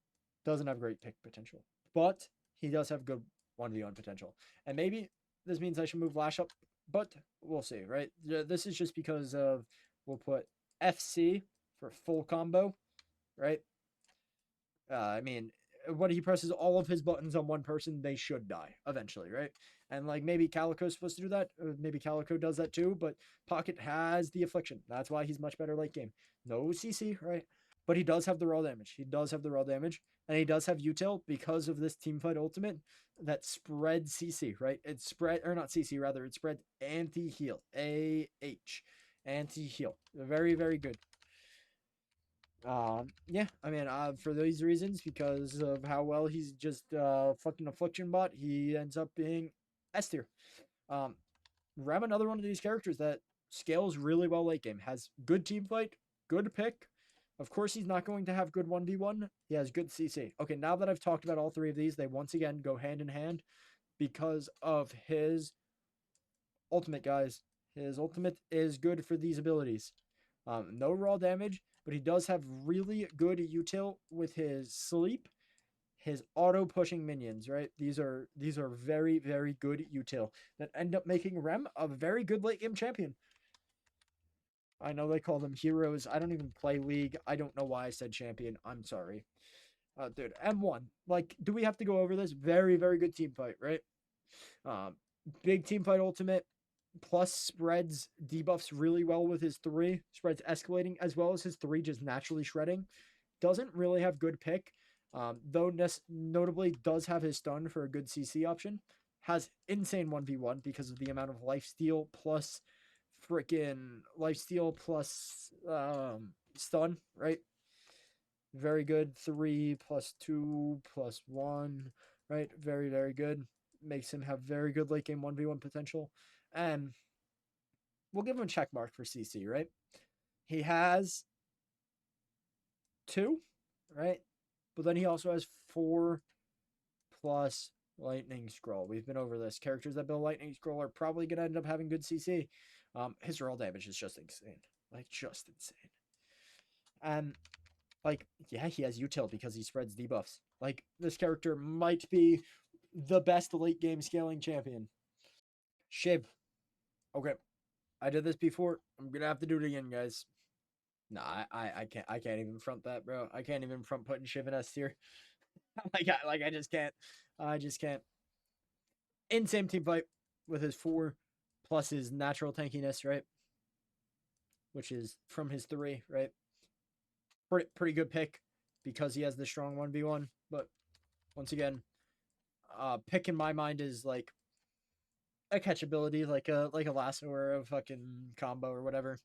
doesn't have great pick potential, but he does have good 1v1 potential. And maybe this means I should move Lash up, but we'll see, right? This is just because of, we'll put FC for full combo, right? I mean, when he presses all of his buttons on one person, they should die eventually, right? And like maybe Calico's supposed to do that. Maybe Calico does that too, but Pocket has the affliction. That's why he's much better late game. No CC, right? But he does have the raw damage. He does have the raw damage. And he does have util because of this teamfight ultimate that spreads CC, right? It spread, or not CC, rather, it spreads anti-heal. AH. Anti-heal. Very good. Yeah, I mean, for these reasons, because of how well he's just fucking affliction bot, he ends up being S tier. Ram, another one of these characters that scales really well late game, has good team fight, good pick. Of course, he's not going to have good 1v1. He has good CC. Okay, now that I've talked about all 3 of these, they once again go hand in hand because of his ultimate, guys. His ultimate is good for these abilities. No raw damage, but he does have really good util with his sleep, his auto pushing minions, right? These are very good util that end up making Rem a very good late game champion. I know they call them heroes. I don't even play League. I don't know why I said champion. I'm sorry. Dude, M1. Like, do we have to go over this? Very good team fight, right? Big team fight ultimate. Plus spreads debuffs really well with his 3. Spreads escalating as well as his 3 just naturally shredding. Doesn't really have good pick. Though notably does have his stun for a good CC option. Has insane 1v1 because of the amount of lifesteal plus freaking lifesteal plus stun, right? Very good. 3+2+1, right? Very good. Makes him have very good late game 1v1 potential. And we'll give him a check mark for CC, right? He has 2, right? But then he also has 4 plus Lightning Scroll. We've been over this. Characters that build Lightning Scroll are probably going to end up having good CC. His roll damage is just insane. Like, just insane. And, like, yeah, he has util because he spreads debuffs. Like, this character might be the best late game scaling champion. Shiv. Okay. I did this before. I'm gonna have to do it again, guys. Nah, I can't even front that, bro. I can't even front putting Shiv in S tier. I just can't. I just can't. Insane team fight with his 4 plus his natural tankiness, right? Which is from his 3, right? Pretty good pick because he has the strong 1v1. But once again, pick in my mind is like a catchability, like a lasso or a fucking combo or whatever.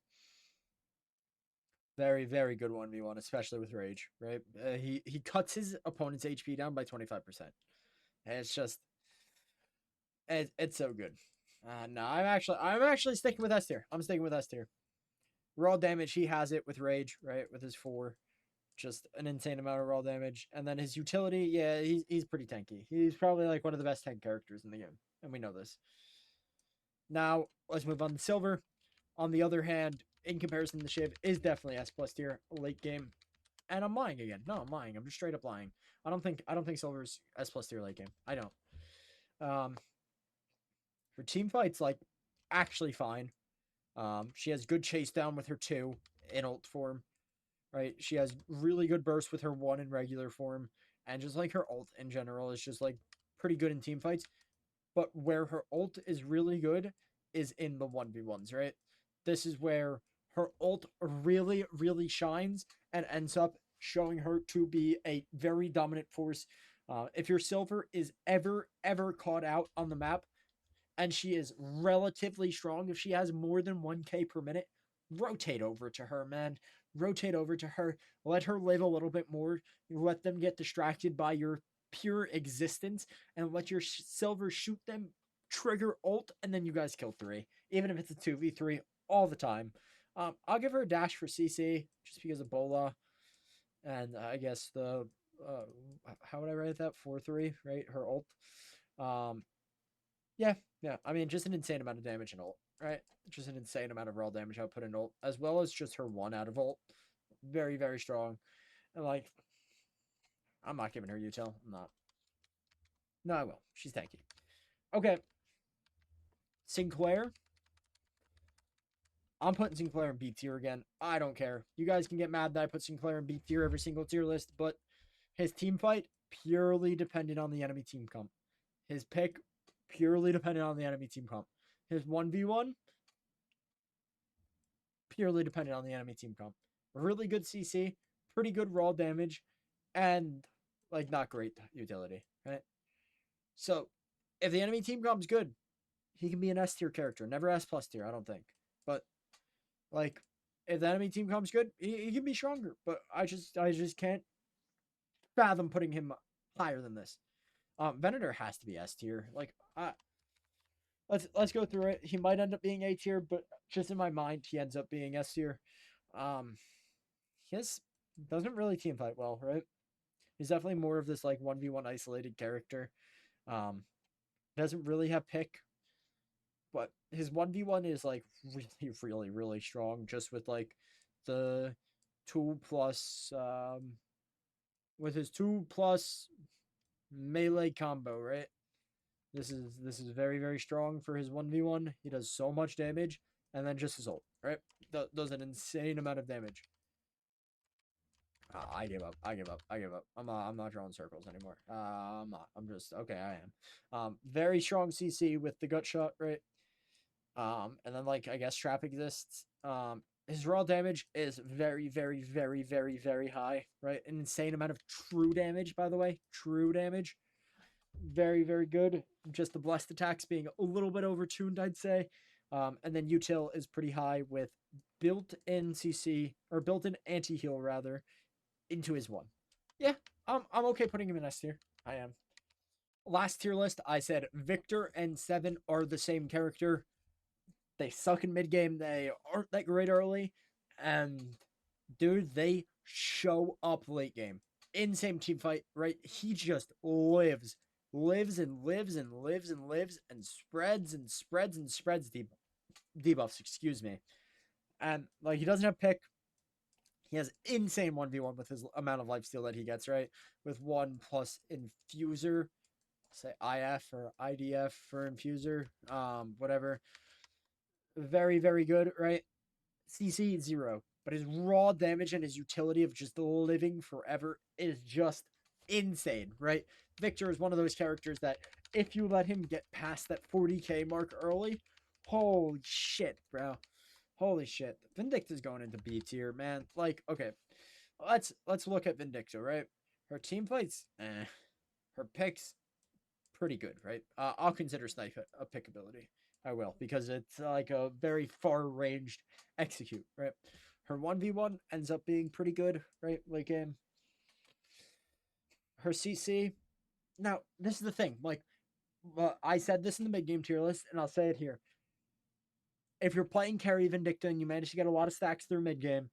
Very, very good 1v1, especially with Rage, right? He cuts his opponent's HP down by 25%. And it's just it's so good. No, I'm actually sticking with S tier. I'm sticking with S tier. Raw damage, he has it with Rage, right? With his 4. Just an insane amount of raw damage. And then his utility, yeah, he's pretty tanky. He's probably like one of the best tank characters in the game. And we know this. Now, let's move on to Silver. On the other hand, in comparison to Shiv, is definitely S plus tier late game. And I'm lying again. No, I'm lying. I'm just straight up lying. I don't think Silver's S plus tier late game. I don't. For team fights, like, actually fine. She has good chase down with her 2 in ult form, right? She has really good burst with her 1 in regular form, and just like her ult in general is just like pretty good in team fights. But where her ult is really good is in the 1v1s, right? This is where her ult really, really shines and ends up showing her to be a very dominant force. If your Silver is ever caught out on the map, and she is relatively strong, if she has more than 1k per minute, rotate over to her, man. Rotate over to her. Let her live a little bit more. Let them get distracted by your pure existence, and let your Silver shoot them, trigger ult, and then you guys kill 3. Even if it's a 2v3 all the time. I'll give her a dash for CC, just because of Bola. And I guess the... how would I write that? 4-3, right? Her ult. Yeah. I mean, just an insane amount of damage in ult, right? Just an insane amount of raw damage output in ult, as well as just her 1 out of ult. Very, very strong. And, like, I'm not giving her util. I'm not. No, I will. She's tanky. Okay. Sinclair. I'm putting Sinclair in B tier again. I don't care. You guys can get mad that I put Sinclair in B tier every single tier list, but his team fight purely dependent on the enemy team comp. His pick purely dependent on the enemy team comp. His 1v1 purely dependent on the enemy team comp. Really good CC, pretty good raw damage, and like not great utility, right? So if the enemy team comp's good, he can be an S tier character. Never S plus tier, I don't think. But like if the enemy team comp's good, he can be stronger. But I just can't fathom putting him higher than this. Venator has to be S tier. Like let's go through it. He might end up being A tier, but just in my mind, he ends up being S tier. He doesn't really team fight well, right? He's definitely more of this like 1v1 isolated character. Doesn't really have pick, but his 1v1 is like really, really, really strong. Just with like the 2+ with his 2+ melee combo, right? This is very, very strong for his 1v1. He does so much damage, and then just his ult, right? Does an insane amount of damage. I give up. I'm not drawing circles anymore. I'm not. I'm just okay. I am. Very strong CC with the gut shot, right? And then like I guess trap exists. His raw damage is very, very, very, very, very high, right? An insane amount of true damage, by the way. True damage. Very, very good. Just the blessed attacks being a little bit overtuned, I'd say. And then util is pretty high with built-in CC, or built-in anti-heal, rather, into his 1. Yeah, I'm okay putting him in S tier. I am. Last tier list, I said Victor and 7 are the same character. They suck in mid-game. They aren't that great early. And, dude, they show up late game. Insane team fight, right? He just lives and lives and lives and lives and spreads and spreads and spreads debuffs, excuse me. And like he doesn't have pick. He has insane 1v1 with his amount of lifesteal that he gets, right? With 1 plus infuser, say IF or IDF for infuser, whatever. Very, very good, right? CC 0, but his raw damage and his utility of just living forever is just insane, right? Victor is one of those characters that if you let him get past that 40k mark early, holy shit, bro. Holy shit. Vindicta's going into B tier, man. Like, okay. Let's look at Vindicta, right? Her team fights, her picks, pretty good, right? I'll consider Snipe a pick ability. I will, because it's like a very far-ranged execute, right? Her 1v1 ends up being pretty good, right? Like, her CC. Now, this is the thing. Like, I said this in the mid-game tier list, and I'll say it here. If you're playing carry Vindicta and you manage to get a lot of stacks through mid-game,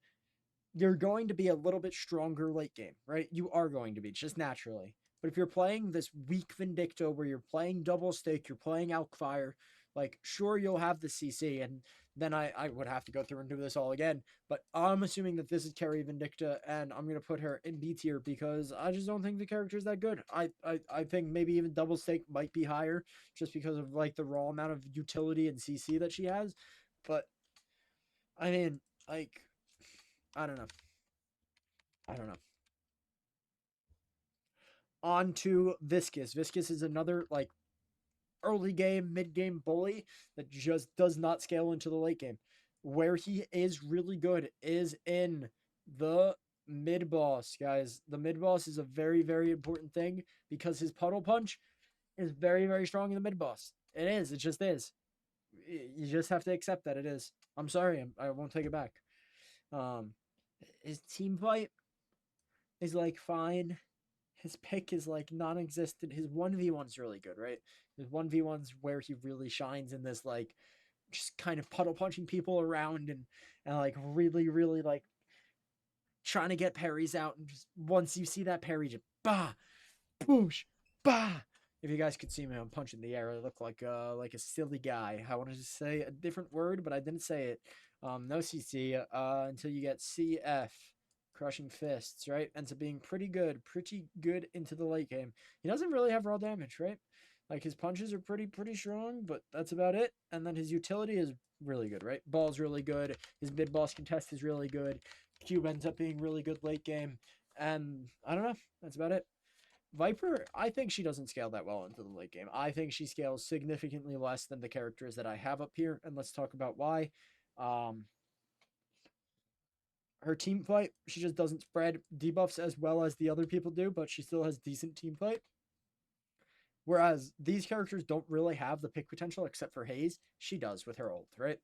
you're going to be a little bit stronger late game, right? You are going to be, just naturally. But if you're playing this weak Vindicta where you're playing double stake, you're playing Alkfire, like, sure, you'll have the CC, and then I would have to go through and do this all again. But I'm assuming that this is carry Vindicta, and I'm going to put her in B tier because I just don't think the character is that good. I think maybe even double stake might be higher just because of, like, the raw amount of utility and CC that she has. But, I mean, like, I don't know. On to Viscous. Viscous is another, like, early game, mid game bully that just does not scale into the late game. Where he is really good is in the mid boss, guys. The mid boss is a very, very important thing because his puddle punch is very, very strong in the mid boss. It is. It just is. You just have to accept that it is. I'm sorry. I won't take it back. His team fight is, like, fine. His pick is, like, non-existent. His 1v1's really good, right? His 1v1's where he really shines in this, like, just kind of puddle punching people around and like, really, really, like, trying to get parries out. And just once you see that parry, just bah, boosh, bah. If you guys could see me, I'm punching the air. I look like a silly guy. I wanted to say a different word, but I didn't say it. No CC until you get CF. Crushing Fists, right? Ends up being pretty good into the late game. He doesn't really have raw damage, right? Like, his punches are pretty strong, but that's about it. And then his utility is really good, right? Ball's really good. His mid-boss contest is really good. Cube ends up being really good late game. And I don't know. That's about it. Vyper, I think she doesn't scale that well into the late game. I think she scales significantly less than the characters that I have up here. And let's talk about why. Her team fight, she just doesn't spread debuffs as well as the other people do, but she still has decent team fight. Whereas these characters don't really have the pick potential except for Haze. She does with her ult, right?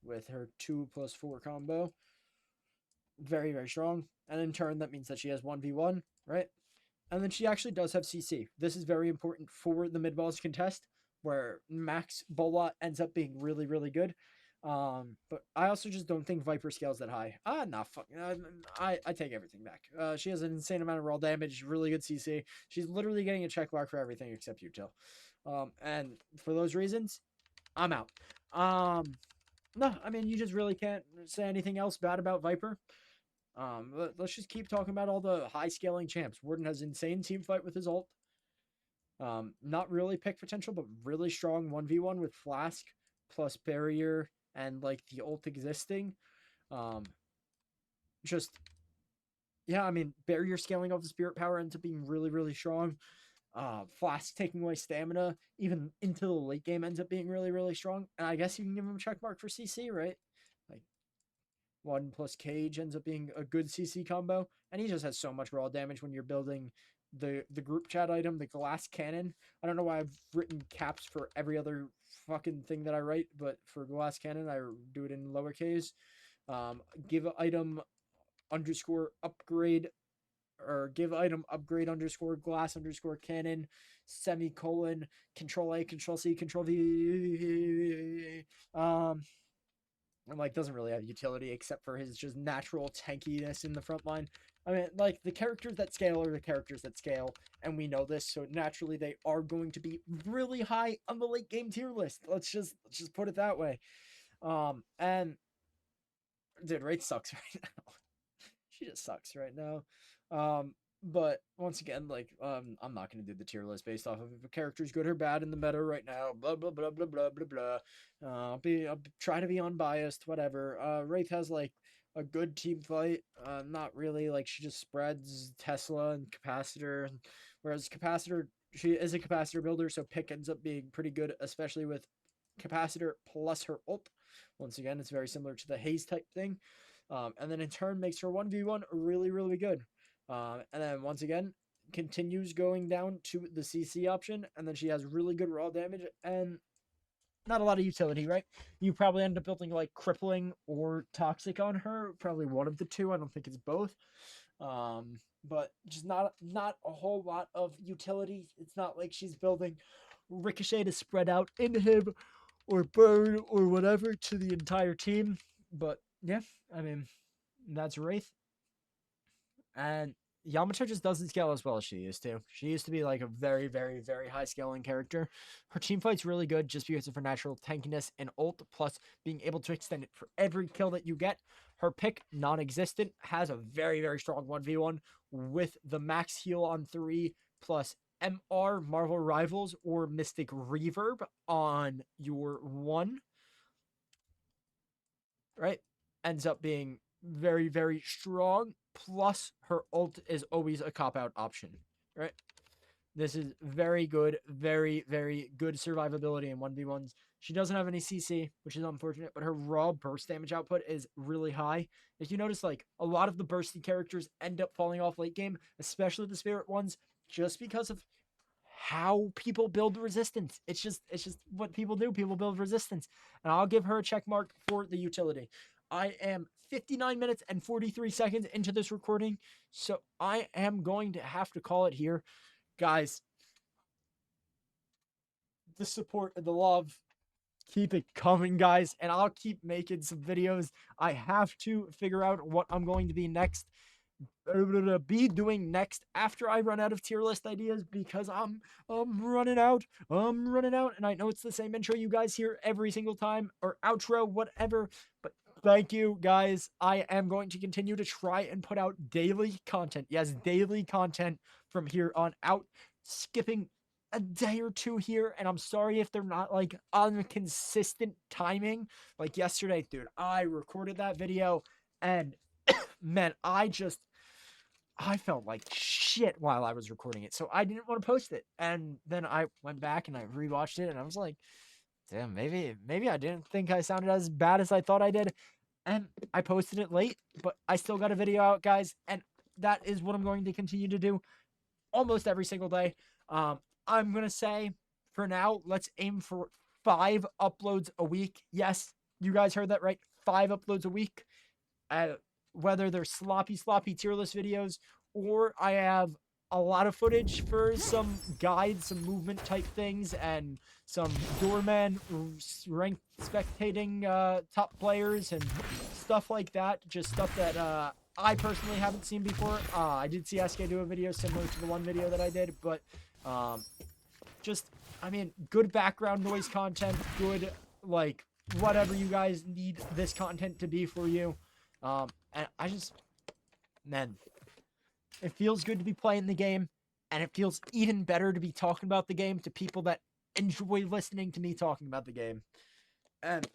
With her 2+4 combo. Very, very strong. And in turn, that means that she has 1v1, right? And then she actually does have CC. This is very important for the mid-boss contest, where max Bola ends up being really, really good. But I also just don't think Vyper scales that high. Nah, fuck. I take everything back. She has an insane amount of raw damage, really good CC. She's literally getting a check mark for everything except util. And for those reasons, I'm out. No, I mean, you just really can't say anything else bad about Vyper. Let's just keep talking about all the high scaling champs. Warden has insane team fight with his ult. Not really pick potential, but really strong 1v1 with Flask plus barrier and, like, the ult existing. Just, yeah, I mean, barrier scaling off the spirit power ends up being really, really strong. Flask taking away stamina, even into the late game, ends up being really, really strong. And I guess you can give him a check mark for CC, right? Like, 1 plus Cage ends up being a good CC combo. And he just has so much raw damage when you're building the group chat item, the glass cannon. I don't know why I've written caps for every other fucking thing that I write, but for glass cannon, I do it in lowercase. Give item underscore upgrade, or give item upgrade underscore glass underscore cannon, semicolon, control A, control C, control V. And, like, doesn't really have utility except for his just natural tankiness in the front line. I mean, like, the characters that scale are the characters that scale, and we know this, so naturally they are going to be really high on the late game tier list. Let's just put it that way. And dude, Wraith sucks right now. She just sucks right now. But once again, like, I'm not gonna do the tier list based off of if a character's good or bad in the meta right now. Blah blah blah blah blah blah blah. I'll try to be unbiased, whatever. Wraith has like a good team fight. Not really. Like, she just spreads Tesla and capacitor, whereas capacitor, she is a capacitor builder, so pick ends up being pretty good, especially with capacitor plus her ult. Once again, it's very similar to the Haze type thing. And then in turn makes her 1v1 really, really good. And then once again, continues going down to the CC option, and then she has really good raw damage and not a lot of utility, right? You probably end up building like crippling or toxic on her, probably one of the two. I don't think it's both. But just not a whole lot of utility. It's not like she's building ricochet to spread out inhib or burn or whatever to the entire team. But yeah, I mean, that's Wraith. And Yamato just doesn't scale as well as she used to. She used to be like a very, very, very high scaling character. Her team fight's really good just because of her natural tankiness and ult, plus being able to extend it for every kill that you get. Her pick, non-existent, has a very, very strong 1v1 with the max heal on 3 plus MR, Marvel Rivals, or Mystic Reverb on your 1. Right? Ends up being very, very strong. Plus, her ult is always a cop-out option, right? This is very good, very, very good survivability in 1v1s. She doesn't have any CC, which is unfortunate, but her raw burst damage output is really high. If you notice, like, a lot of the bursty characters end up falling off late game, especially the spirit ones, just because of how people build resistance. It's just what people do. People build resistance. And I'll give her a check mark for the utility. I am 59 minutes and 43 seconds into this recording, so I am going to have to call it here. Guys, the support and the love, keep it coming, guys, and I'll keep making some videos. I have to figure out what I'm going to be doing next after I run out of tier list ideas, because I'm running out. And I know it's the same intro you guys hear every single time, or outro, whatever, but thank you, guys. I am going to continue to try and put out daily content. Yes, daily content from here on out, skipping a day or two here, and I'm sorry if they're not like on consistent timing. Like yesterday, dude, I recorded that video, and man, I felt like shit while I was recording it, so I didn't want to post it. And then I went back and I rewatched it, and I was like, damn, maybe I didn't think I sounded as bad as I thought I did. And I posted it late, but I still got a video out, guys, and that is what I'm going to continue to do almost every single day. I'm gonna say, for now, let's aim for 5 uploads a week. Yes, you guys heard that right. 5 uploads a week. Whether they're sloppy tier list videos, or I have a lot of footage for some guides, some movement type things, and some Doorman ranked spectating top players and stuff like that. Just stuff that I personally haven't seen before. I did see SK do a video similar to the one video that I did, but just, I mean, good background noise content, good, like, whatever you guys need this content to be for you. And I just, man, it feels good to be playing the game, and it feels even better to be talking about the game to people that enjoy listening to me talking about the game. And,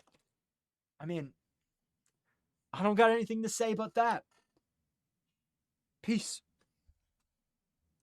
I mean, I don't got anything to say but that. Peace.